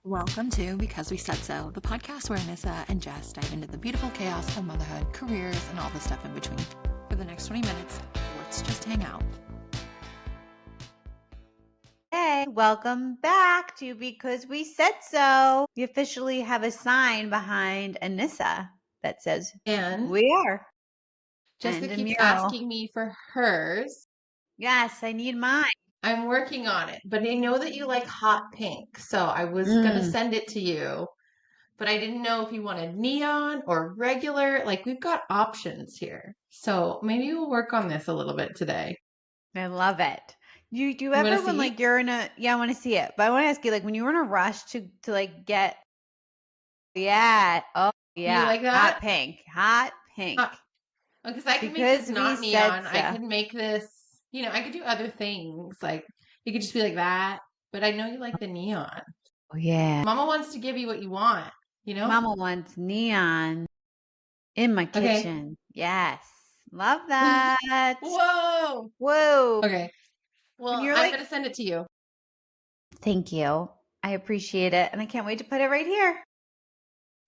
Welcome to Because We Said So, the podcast where Anissa and Jess dive into the beautiful chaos of motherhood, careers, and all the stuff in between. For the next 20 minutes, let's just hang out. Hey, welcome back to Because We Said So. We officially have a sign behind Anissa that says, And we are. Jessica And a keeps mural. asking me for hers. Yes, I need mine. I'm working on it, but I know that you like hot pink, so I was gonna send it to you, but I didn't know if you wanted neon or regular. Like, we've got options here, so maybe we'll work on this a little bit today. I love it. You do You wanna ever when see? like you're in a I want to see it, but I want to ask you like when you were in a rush to like get You like that? hot pink. Because I can make Because this we not said neon. I so. could make this, I could do other things. Like, you could just be like that, but I know you like the neon. Oh yeah. Mama wants to give you what you want, you know? Mama wants neon in my Okay. kitchen. Yes. Love that. Whoa. Whoa. Okay. When Well, you're I'm like, going to send it to you. thank you. I appreciate it. And I can't wait to put it right here.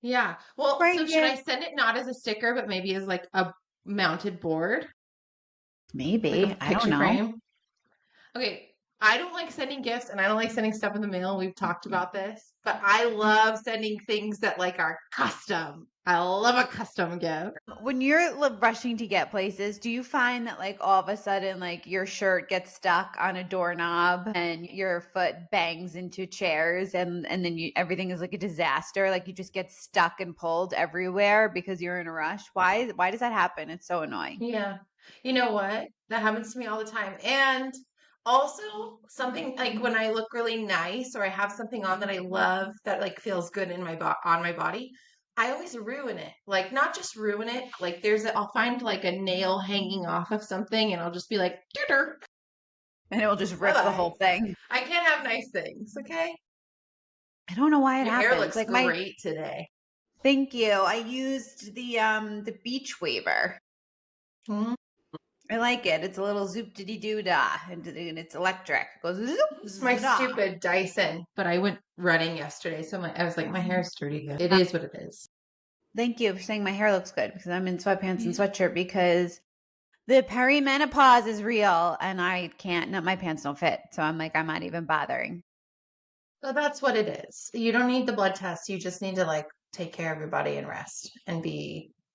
Yeah. Well, Right so should here. I send it not as a sticker, but maybe as like a mounted board, like a Maybe. I don't picture know. frame? Okay. I don't like sending gifts and I don't like sending stuff in the mail. We've talked about this, but I love sending things that like are custom. I love a custom gift. When you're rushing to get places, do you find that like all of a sudden like your shirt gets stuck on a doorknob and your foot bangs into chairs and then everything is like a disaster, like you just get stuck and pulled everywhere because you're in a rush? Why does that happen? It's so annoying. Yeah. You know what? That happens to me all the time. And also something like when I look really nice or I have something on that I love that like feels good in on my body, I always ruin it. Like not just ruin it, like I'll find like a nail hanging off of something and I'll just be like, "Doo-doo, And it will just rip the bye-bye." whole thing. I can't have nice things, okay? I don't know why it Your hair happens. looks Like my great today. Thank you. I used the beach waver. Mhm. I like it. It's a little zoop diddy doo dah, and it's electric. It goes zoop It's my zda. stupid Dyson, but I went running yesterday, so I was like, my hair's dirty good. It is what it is. Thank you for saying my hair looks good because I'm in sweatpants and sweatshirt because the perimenopause is real and I can't. No, my pants don't fit, so I'm like I'm not even bothering. So that's what it is. You don't need the blood test. You just need to like take care of your body and rest and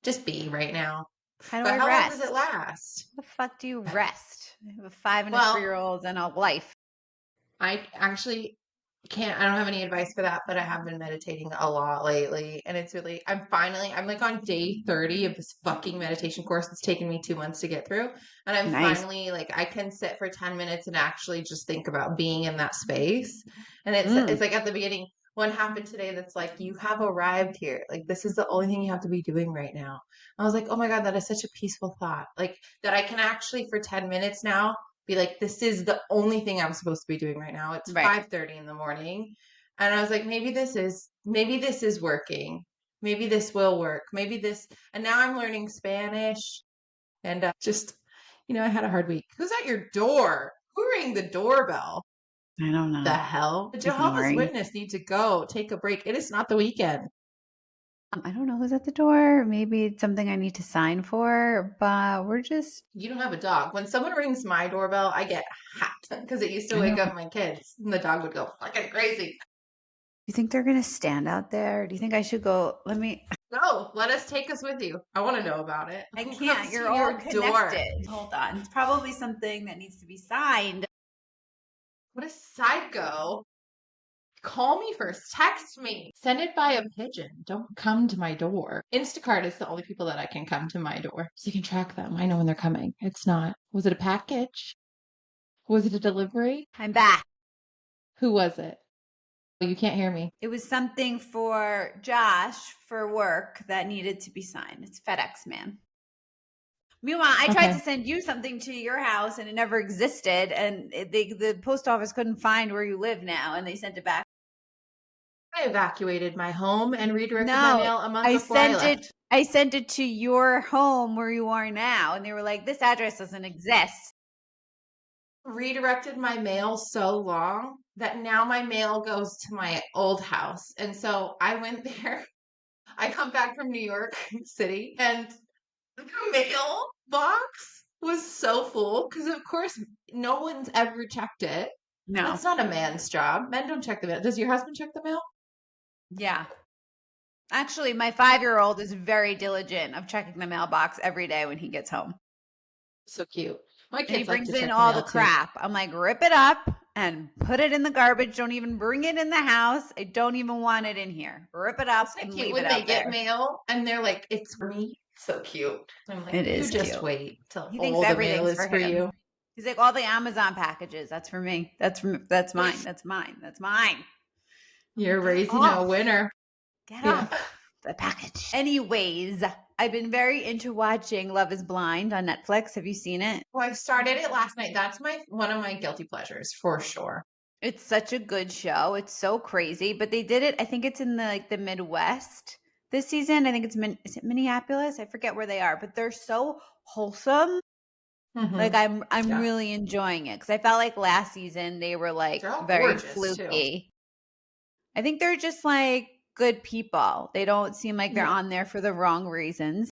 just be right now. How do But I how long does rest? it last? How the fuck do you rest? I have a 5 and a Well, 3-year-old and a life. I actually I don't have any advice for that, but I have been meditating a lot lately. And I'm like on day 30 of this fucking meditation course. It's taken me 2 months to get through. And I'm Nice. finally like, I can sit for 10 minutes and actually just think about being in that space. And it's like at the beginning, what happened today that's like, you have arrived here. Like, this is the only thing you have to be doing right now. I was like, oh my God, that is such a peaceful thought. Like, that I can actually for 10 minutes now be like, this is the only thing I'm supposed to be doing right now. It's Right. 5:30 in the morning. And I was like, maybe this is working. Maybe this will work. And now I'm learning Spanish and I had a hard week. Who's at your door? Who rang the doorbell? I don't know. The hell? The Jehovah's Ignoring. Witness need to go take a break. It is not the weekend. I don't know who's at the door. Maybe it's something I need to sign for, but we're just. You don't have a dog. When someone rings my doorbell, I get hot because it used to wake up my kids and the dog would go fucking crazy. You think they're going to stand out there? Do you think I should go? No, let us take us with you. I want to know about it. I Who can't. comes You're to all your connected. door? Hold on. It's probably something that needs to be signed. What a psycho. Call me first. Text me. Send it by a pigeon. Don't come to my door. Instacart is the only people that I can come to my door. So you can track them. I know when they're coming. It's not. Was it a package? Was it a delivery? I'm back. Who was it? You can't hear me. It was something for Josh for work that needed to be signed. It's FedEx, man. Meanwhile, I tried to send you something to your house and it never existed. And the post office couldn't find where you live now. And they sent it back. I evacuated my home and redirected my mail a month before I left. I sent it to your home where you are now. And they were like, this address doesn't exist. redirected my mail so long that now my mail goes to my old house. And so I went there. I come back from New York City and the mail box was so full because, of course, no one's ever checked it. No. That's not a man's job. Men don't check the mail. Does your husband check the mail? Yeah. Actually, my 5-year-old is very diligent of checking the mailbox every day when he gets home. So cute. My And he kids like brings to check in the all mail the too. crap. I'm like, rip it up and put it in the garbage. Don't even bring it in the house. I don't even want it in here. Rip it up Isn't and it cute leave when it they out get there. mail and they're like, it's for me? So cute. I'm like, It you is just cute. wait till He thinks all the mail everything's is for for him. you. He's like, all the Amazon packages. That's for me. That's mine. That's mine. That's mine. You're Get raising a off. winner. Get Yeah. off the package. Anyways, I've been very into watching Love is Blind on Netflix. Have you seen it? Well, I started it last night. That's one of my guilty pleasures for sure. It's such a good show. It's so crazy, but they did it. I think it's in the Midwest this season. I think it's is it Minneapolis? I forget where they are, but they're so wholesome. Like Mm-hmm. I'm Yeah. really enjoying it because I felt like last season they were like They're all very gorgeous too. fluky. I think they're just like good people. They don't seem like they're Yeah. on there for the wrong reasons.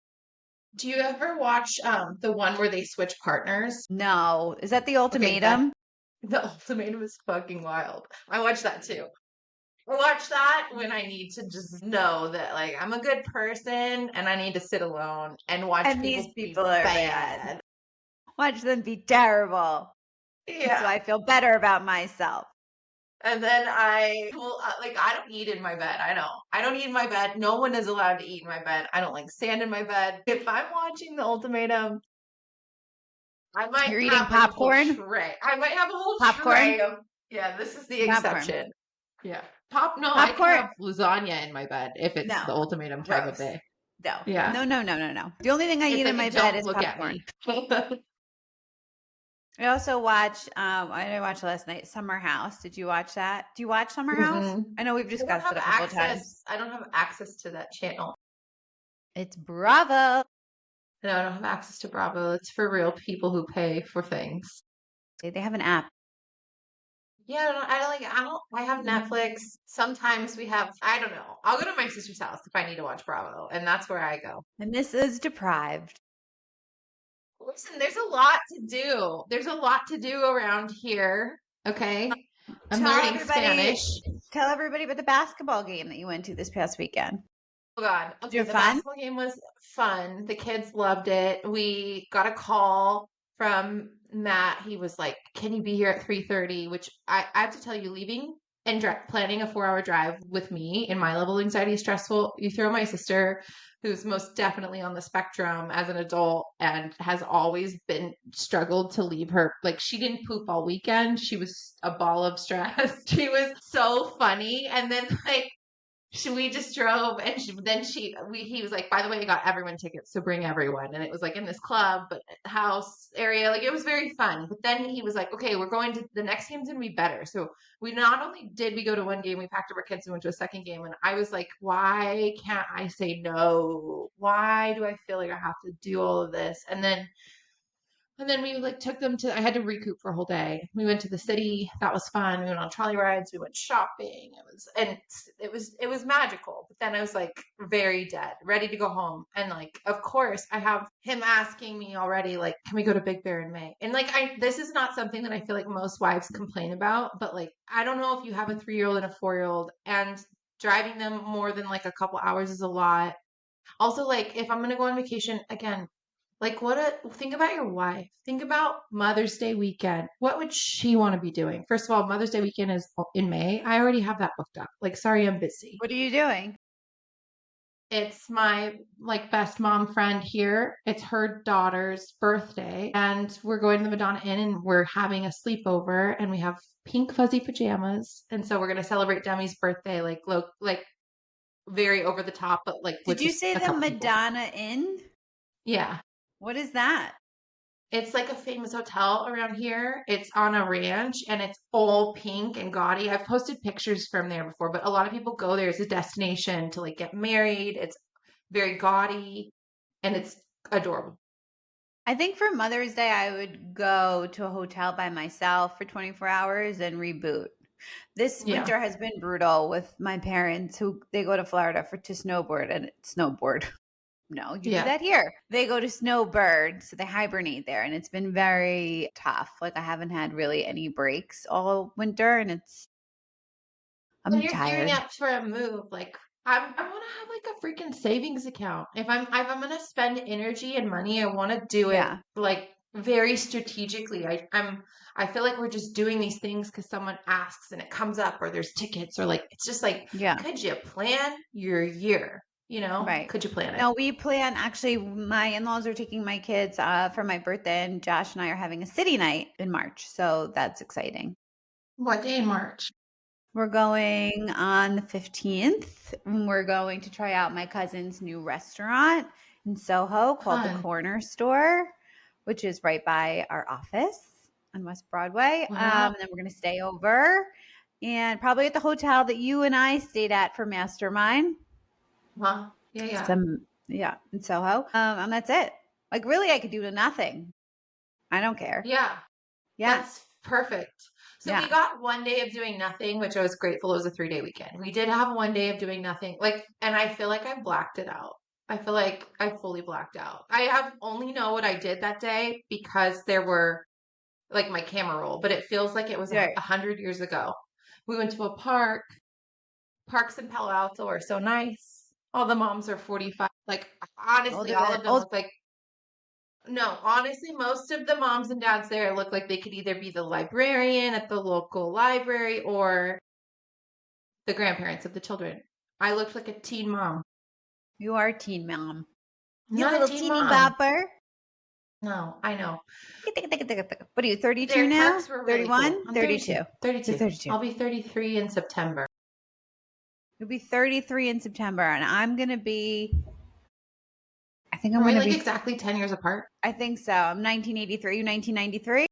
Do you ever watch the one where they switch partners? No, is that the Okay, that ultimatum? the ultimatum is fucking wild. I watch that too. I watch that when I need to just know that like I'm a good person and I need to sit alone and watch And these people be people are bad. bad. Watch them be terrible. So Yeah. I feel better about myself. And then I will like I don't eat in my bed. I know. I don't eat in my bed. No one is allowed to eat in my bed. I don't like stand in my bed. If I'm watching The Ultimatum, I might You're eating have like a whole popcorn? tray. I might have a whole Popcorn? tray of yeah, this is the Popcorn. exception. Yeah. No, I can Popcorn? have lasagna in my bed if it's No. the ultimatum time of Gross. day. No. Yeah. No. The only thing I It's eat like in my a bed don't is look at popcorn. me. I also watch I didn't watch last night, Summer House. Did you watch that? Do you watch Summer House? Mm-mm. I know we've I don't discussed have it a couple of times. access. I don't have access to that channel. It's Bravo. No, I don't have access to Bravo. It's for real people who pay for things. They have an app. Yeah, I have Netflix. Sometimes we have, I don't know. I'll go to my sister's house if I need to watch Bravo, and that's where I go. And this is deprived. Listen, there's a lot to do. There's a lot to do around here. Okay. I'm learning Spanish. Tell everybody about the basketball game that you went to this past weekend. Oh God. Did Okay, you have the fun? basketball game was fun. The kids loved it. We got a call from Matt. He was like, "Can you be here at 3:30?" Which I have to tell you, leaving and planning a 4-hour drive with me in my level of anxiety is stressful. You throw my sister, who's most definitely on the spectrum as an adult and has always been struggled to leave her. Like she didn't poop all weekend. She was a ball of stress. She was so funny. And then like we just drove and he was like, by the way, I got everyone tickets, so bring everyone. And it was like in this club, but house area, like it was very fun. But then he was like, okay, we're going to, the next game's gonna be better. So we not only did we go to one game, we packed up our kids and went to a second game. And I was like, why can't I say no? Why do I feel like I have to do all of this? And then we like took them to, I had to recoup for a whole day. We went to the city. That was fun. We went on trolley rides. We went shopping. It was magical. But then I was like very dead, ready to go home. And like, of course, I have him asking me already, like, can we go to Big Bear in May? And like, this is not something that I feel like most wives complain about, but like, I don't know if you have a 3-year-old and a 4-year-old and driving them more than like a couple hours is a lot. Also, like, if I'm going to go on vacation again, like think about your wife. Think about Mother's Day weekend. What would she want to be doing? First of all, Mother's Day weekend is in May. I already have that booked up. Like, sorry, I'm busy. What are you doing? It's my like best mom friend here. It's her daughter's birthday, and we're going to the Madonna Inn, and we're having a sleepover, and we have pink fuzzy pajamas, and so we're gonna celebrate Demi's birthday, like very over the top, but like with Did you just say a the couple people. Madonna Inn? Yeah. What is that? It's like a famous hotel around here. It's on a ranch and it's all pink and gaudy. I've posted pictures from there before, but a lot of people go there as a destination to like get married. It's very gaudy and it's adorable. I think for Mother's Day, I would go to a hotel by myself for 24 hours and reboot. This Yeah. winter has been brutal with my parents who they go to Florida to snowboard and snowboard. No, you do Yeah. that here. They go to snowbird, so they hibernate there, and it's been very tough. Like I haven't had really any breaks all winter, and When I'm you're gearing tired. up for a move, like I want to have like a freaking savings account. If I'm gonna spend energy and money, I want to do it Yeah, like very strategically. I feel like we're just doing these things because someone asks and it comes up, or there's tickets, or like it's just like, yeah, could you plan your year? You know, right. could you plan it? No, we plan actually. My in-laws are taking my kids for my birthday, and Josh and I are having a city night in March, so that's exciting. What day in March? We're going on the 15th. And we're going to try out my cousin's new restaurant in Soho called the Fun. Corner Store, which is right by our office on West Broadway. Wow. And then we're going to stay over and probably at the hotel that you and I stayed at for Mastermind. Huh? Yeah, yeah. Yeah, in Soho. And that's it. Like, really, I could do nothing. I don't care. Yeah. Yeah. That's perfect. So we Yeah. got one day of doing nothing, which I was grateful. It was a 3-day weekend. We did have one day of doing nothing. Like, and I feel like I blacked it out. I feel like I fully blacked out. I have only know what I did that day because there were like my camera roll, but it feels like it was Right. 100 years ago. We went to a park. Parks in Palo Alto are so nice. All the moms are 45. Like, honestly, Older all than, of them old, look like no, honestly, most of the moms and dads there look like they could either be the librarian at the local library or the grandparents of the children. I looked like a teen mom. you are a teen mom. I'm You not a little teen teeny mom. bopper. No, I know. What are you, 32 Their now? parks were really cool. 31? I'm 32. 32. You're 32. 32. I'll be 33 in September. You'll be 33 in September, and I'm going to be, I think I'm Are we going to like be, exactly 10 years apart? I think so. I'm 1983. You 1993?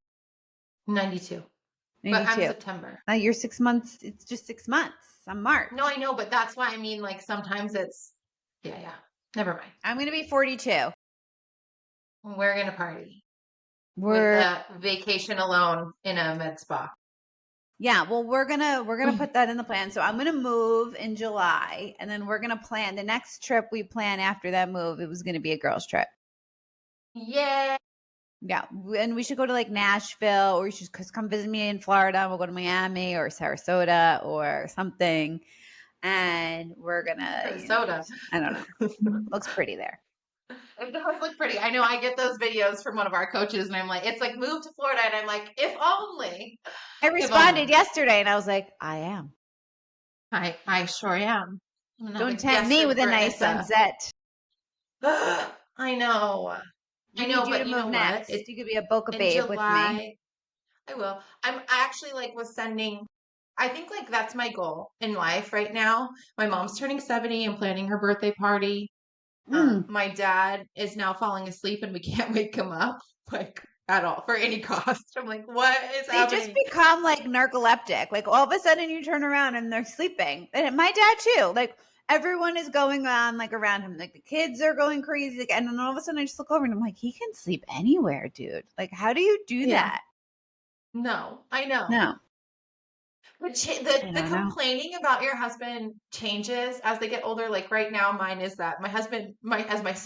92. But I'm 92. September. You're 6 months. It's just 6 months. I'm March. No, I know, but that's why I mean, like, sometimes it's, yeah, yeah. Never mind. I'm going to be 42. We're going to party with We're, a vacation alone in a med spa. yeah, well, we're gonna put that in the plan. So I'm gonna move in July, and then we're gonna plan the next trip we plan after that move. It was gonna be a girls' trip. Yeah. Yeah, and we should go to like Nashville, or you should come visit me in Florida. And we'll go to Miami or Sarasota or something, and we're gonna, Soda. I don't know, looks pretty there. It does look pretty. I know I get those videos from one of our coaches, and I'm like, it's like move to Florida, and I'm like, if only. I If responded only. yesterday, and I was like, I am. I sure am. Don't tempt me with a nice sunset. I know. I I need know, you to but you know move what? next. It's You could be a Boca in babe with me. July. I will. I actually like was sending. I think like that's my goal in life right now. My mom's turning 70 and planning her birthday party. My dad is now falling asleep and we can't wake him up like at all for any cost. I'm like, what is They just happening? become like narcoleptic. Like all of a sudden you turn around and they're sleeping. And my dad too. Like everyone is going on like around him. Like the kids are going crazy. Like, and then all of a sudden I just look over and I'm like, he can sleep anywhere, dude. Like, how do you do that? No, I know. No. The, I the don't know. complaining about your husband changes as they get older. Like right now, mine is that my husband,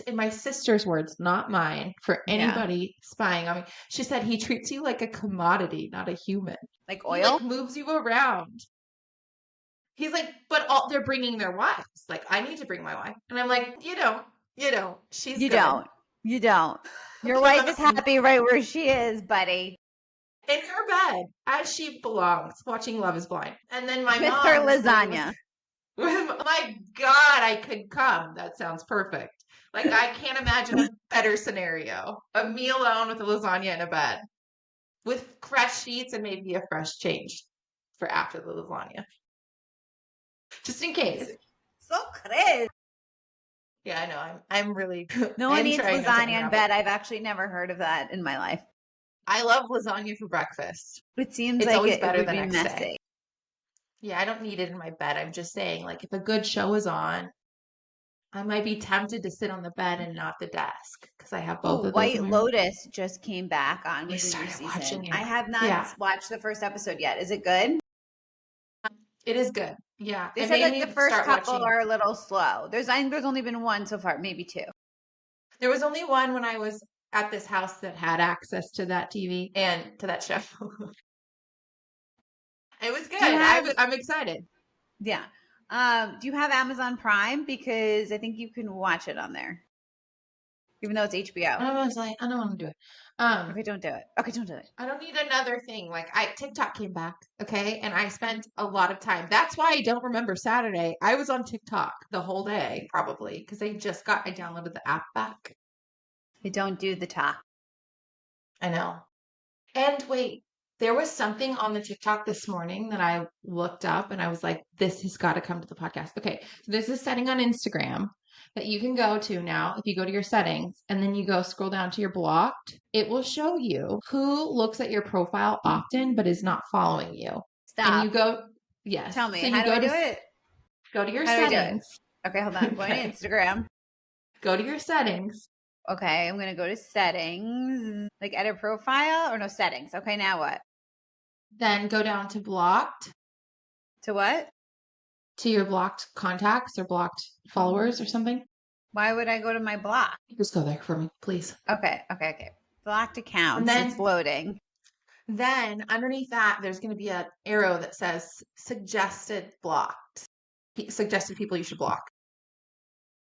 in my sister's words, not mine, for Yeah. anybody spying on me. She said he treats you like a commodity, not a human. Like He oil? like moves you around. He's like, but they're bringing their wives. Like, I need to bring my wife, and I'm like, you don't. She's You good. don't. You don't. Your wife is happy right where she is, buddy. In her bed, as she belongs, watching Love Is Blind. And then my With mom her is laying lasagna. my God, I could come. That sounds perfect. Like, I can't imagine a better scenario of me alone with a lasagna in a bed with fresh sheets and maybe a fresh change for after the lasagna. Just in case. So crazy. Yeah, I know. I'm really. No one I'm eats trying not to lasagna in unravel. bed. I've actually never heard of that in my life. I love lasagna for breakfast. It seems It's like always it better would the be next messy. day. Yeah, I don't need it in my bed. I'm just saying, like, if a good show is on, I might be tempted to sit on the bed and not the desk because I have both Oh, of those in White my room. Lotus just came back on I with a new started season. watching I it. have not Yeah, watched the first episode yet. Is it good? it is good. Yeah, They it said made like the me first start couple watching. are a little slow. I think there's only been one so far, maybe two. There was only one when I was at this house that had access to that TV and to that show. It was good. Do you have I'm excited. Yeah. Do you have Amazon Prime? Because I think you can watch it on there, even though it's HBO. I was like, I don't want to do it. Okay, don't do it. Okay, don't do it. I don't need another thing. Like TikTok came back, okay, and I spent a lot of time. That's why I don't remember Saturday. I was on TikTok the whole day, probably, because I downloaded the app back. I don't do the talk. I know. And wait, there was something on the TikTok this morning that I looked up and I was like, this has got to come to the podcast. Okay, so there's this setting on Instagram that you can go to now. If you go to your settings and then you go scroll down to your blocked, it will show you who looks at your profile often but is not following you. And you Stop. go, yes. Tell me, So you how do I go do to it? go to your How do I do it? settings. Okay, hold on. I'm going to Okay. Instagram. Go to your settings. Okay, I'm going to go to settings, like edit profile or no settings. Okay, now what? Then go down to blocked, To what? to your blocked contacts or blocked followers or something. Why would I go to my block? Just go there for me, please. Okay. Blocked And accounts. It's then loading. then underneath that, there's going to be an arrow that says suggested blocked. Suggested people you should block.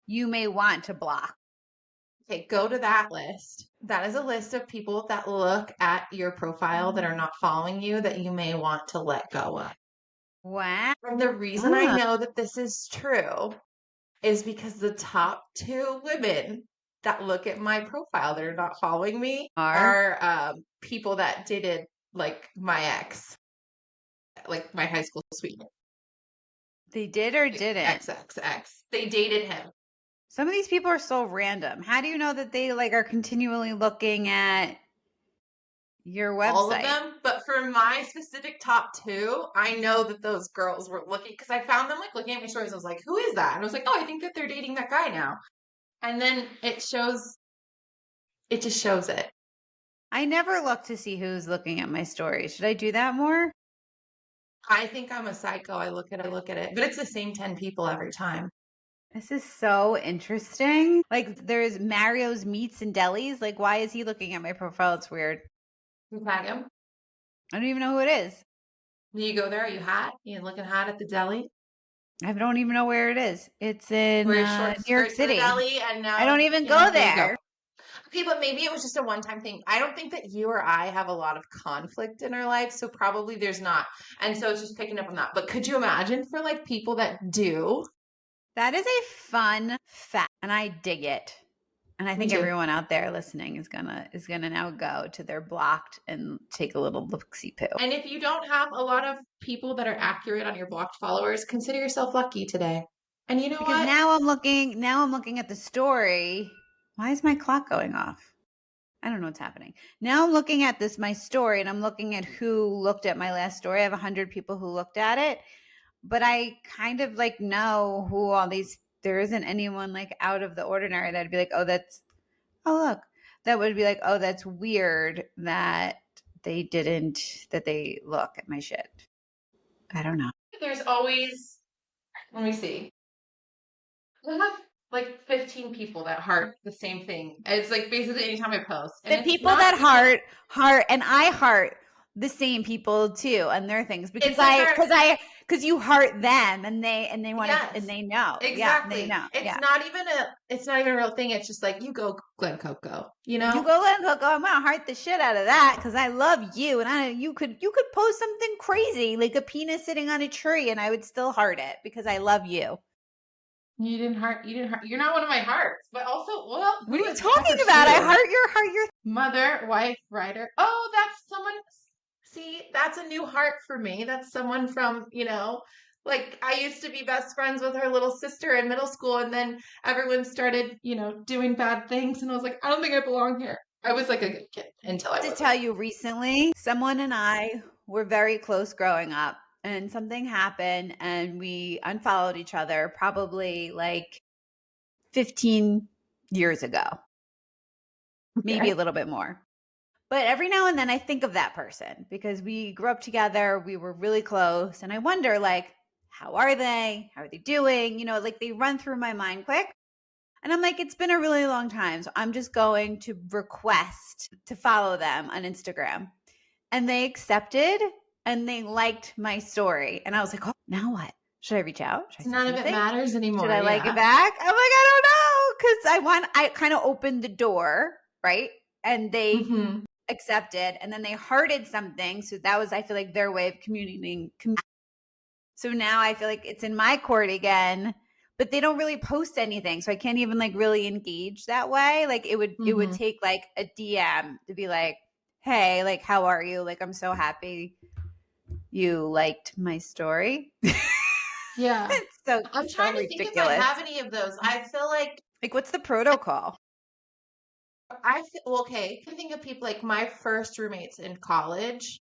You may want to block. Okay, go to that list. That is a list of people that look at your profile that are not following you that you may want to let go of. Wow. And the reason I know that this is true is because the top two women that look at my profile that are not following me are people that dated like my ex, like my high school sweetheart. They did or didn't? XXX. They dated him. Some of these people are so random. How do you know that they like are continually looking at your website? All of them, but for my specific top two, I know that those girls were looking because I found them like looking at my stories. I was like, "Who is that?" And I was like, "Oh, I think that they're dating that guy now." And then it shows. It just shows it. I never look to see who's looking at my stories. Should I do that more? I think I'm a psycho. I look at it, but it's the same 10 people every time. This is so interesting. Like there's Mario's Meats and Delis. Like why is he looking at my profile? It's weird. You tag him. I don't even know who it is. Do you go there? Are you hot? You looking hot at the deli? I don't even know where it is. It's in Wear New short York skirts to the City. deli, and now I don't even you know, go there you go. there. Okay, but maybe it was just a one-time thing. I don't think that you or I have a lot of conflict in our life, so probably there's not. And so it's just picking up on that. But could you imagine for like people that do? That is a fun fact, and I dig it. And I Me think too. everyone out there listening is gonna now go to their blocked and take a little look-see poo. And if you don't have a lot of people that are accurate on your blocked followers, consider yourself lucky today. And you know Because what? now I'm looking at the story. Why is my clock going off? I don't know what's happening. Now I'm looking at my story, and I'm looking at who looked at my last story. I have 100 people who looked at it, but I kind of like know who all these. There isn't anyone like out of the ordinary that'd be like, oh, look. That would be like, oh, that's weird that they look at my shit. I don't know. There's always, let me see. I have like 15 people that heart the same thing. It's like basically anytime I post. And The it's people not that even- heart, and I heart the same people too, and their things because It's like because you heart them, and they want Yes, and they know. exactly. Yeah, they know. It's not even a real thing. It's just like you go Glen Coco, you know? You go and go. I'm gonna heart the shit out of that because I love you, and you could post something crazy like a penis sitting on a tree, and I would still heart it because I love you. You didn't heart. You're not one of my hearts. But also, well, What are you talking about? I heart your mother, wife, writer. Oh, that's someone. See, that's a new heart for me. That's someone from, like I used to be best friends with her little sister in middle school, and then everyone started, doing bad things, and I was like, I don't think I belong here. I was like a good kid until I to was. tell you recently, someone and I were very close growing up, and something happened and we unfollowed each other probably like 15 years ago, maybe a little bit more. But every now and then I think of that person because we grew up together. We were really close. And I wonder, like, how are they? How are they doing? You know, like they run through my mind quick. And I'm like, it's been a really long time. So I'm just going to request to follow them on Instagram. And they accepted and they liked my story. And I was like, oh, now what? Should I reach out? Should I say None of something? it matters anymore. Should I like it back? I'm like, I don't know. Because I kind of opened the door, right? And they accepted, and then they hearted something. So that was, I feel like, their way of communicating. So now I feel like it's in my court again, but they don't really post anything. So I can't even like really engage that way. Like it would take like a DM to be like, hey, like, how are you? Like, I'm so happy you liked my story. Yeah. So I'm trying to think if I have any of those. I feel like what's the protocol? okay, I can think of people like my first roommates in college.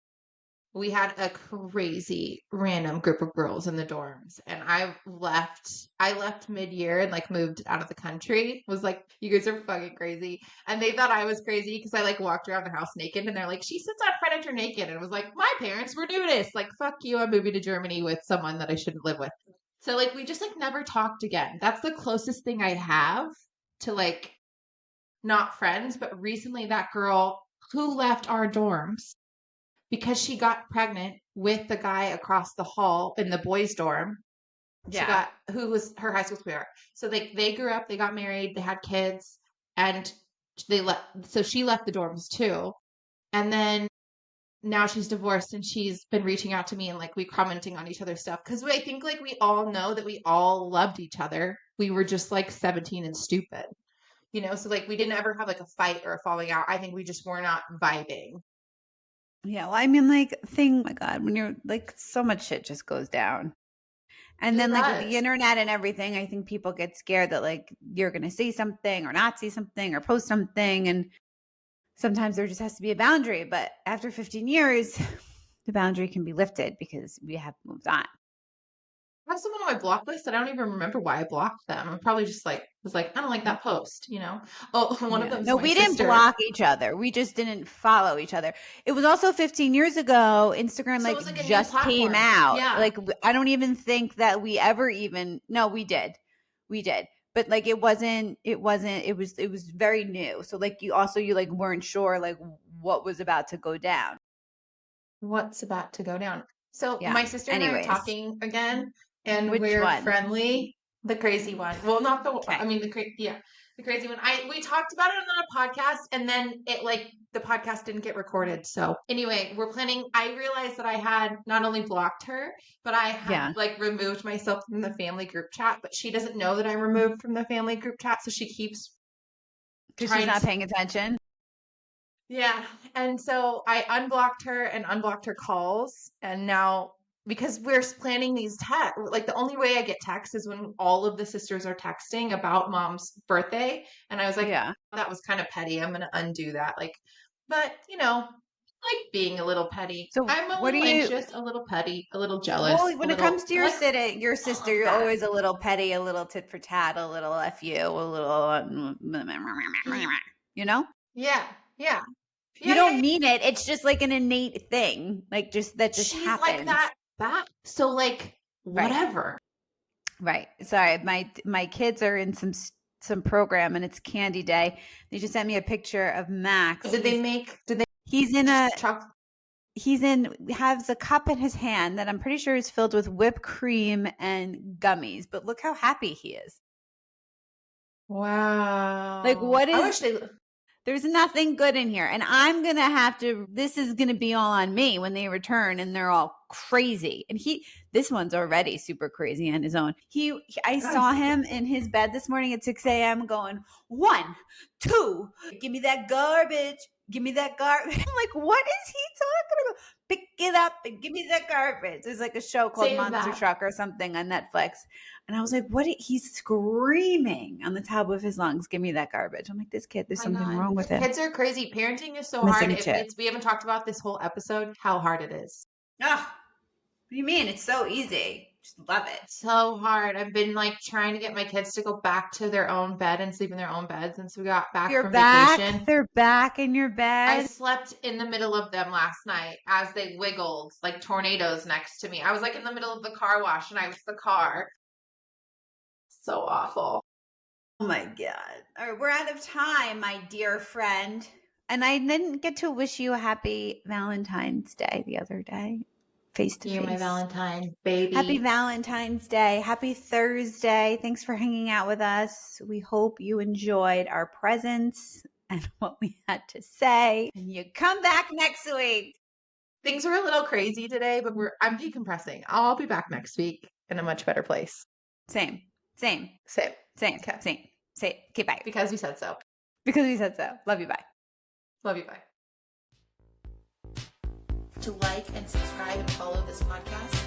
We had a crazy random group of girls in the dorms, and I left mid-year and like moved out of the country. Was like, you guys are fucking crazy. And they thought I was crazy because I like walked around the house naked, and they're like, she sits on Predator naked. And it was like, my parents were nudists. Like, fuck you, I'm moving to Germany with someone that I shouldn't live with. So like we just like never talked again. That's the closest thing I have to like not friends, but recently that girl who left our dorms because she got pregnant with the guy across the hall in the boys' dorm. Yeah. Who was her high school sweetheart. So they grew up, they got married, they had kids, and so she left the dorms too. And then now she's divorced and she's been reaching out to me and like we commenting on each other's stuff. Cause I think like we all know that we all loved each other. We were just like 17 and stupid. You know, so like we didn't ever have like a fight or a falling out. I think we just were not vibing. Yeah, well, I mean, like, oh my God, when you're like, so much shit just goes down. And then, like, with the internet and everything, I think people get scared that, like, you're going to say something or not say something or post something. And sometimes there just has to be a boundary. But after 15 years, the boundary can be lifted because we have moved on. I have someone on my block list that I don't even remember why I blocked them. I'm probably just like, was like, I don't like that post, you know? Oh, one of them. No, we didn't block each other. We just didn't follow each other. It was also 15 years ago. Instagram like just came out. Yeah. Like I don't even think that we ever even, no, we did. But like it was very new. So like you like weren't sure like what was about to go down. What's about to go down? So my sister and I are talking again. And Which we're one? friendly. The crazy one. Well, not the. Okay. I mean, the crazy one. We talked about it on a podcast, and then it like the podcast didn't get recorded. So anyway, we're planning. I realized that I had not only blocked her, but I had like removed myself from the family group chat. But she doesn't know that I'm removed from the family group chat, so she keeps because she's not paying attention. Yeah, and so I unblocked her and unblocked her calls, and now. Because we're planning these texts, like the only way I get texts is when all of the sisters are texting about mom's birthday. And I was like, that was kind of petty. I'm going to undo that. Like, but you know, like being a little petty. So I'm a little anxious, a little petty, a little jealous. Well, when it comes to your sister, you're always a little petty, a little tit for tat, a little F you, a little, you know? Yeah. You don't mean it. It's just like an innate thing. Like just she's happens. Like that. So like whatever. Right. Sorry. My kids are in some program and it's candy day. They just sent me a picture of Max. He's in a chocolate. Has a cup in his hand that I'm pretty sure is filled with whipped cream and gummies, but look how happy he is. Wow. Like what is there's nothing good in here. And I'm going to have to, this is going to be all on me when they return and they're all crazy. And this one's already super crazy on his own. I saw him in his bed this morning at 6 a.m. going, 1, 2, give me that garbage. Give me that garbage. I'm like, what is he talking about? Pick it up and give me that garbage. There's like a show called Monster Truck or something on Netflix. And I was like, he's screaming on the top of his lungs, give me that garbage. I'm like, this kid, there's something wrong with him. Kids are crazy. Parenting is so hard. We haven't talked about this whole episode, how hard it is. Oh, what do you mean? It's so easy. Just love it. So hard. I've been like trying to get my kids to go back to their own bed and sleep in their own bed since we got back You're from back. vacation. They're back in your I bed. slept in the middle of them last night as they wiggled like tornadoes next to me. I was like in the middle of the car wash and I was the car. So awful. Oh my God. All right, we're out of time, my dear friend. And I didn't get to wish you a happy Valentine's Day the other day, face to face. You're my Valentine, baby. Happy Valentine's Day. Happy Thursday. Thanks for hanging out with us. We hope you enjoyed our presence and what we had to say. And you come back next week. Things are a little crazy today, but I'm decompressing. I'll be back next week in a much better place. Same. Okay. Okay, bye. Because we said so. Because we said so. Love you, bye. Love you, bye. To like and subscribe and follow this podcast.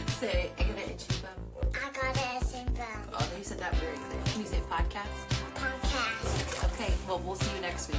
Say, I got an itchy bum. I got an itchy bum. Oh, you said that very clear. Can you say podcast? Podcast. Okay, well, we'll see you next week.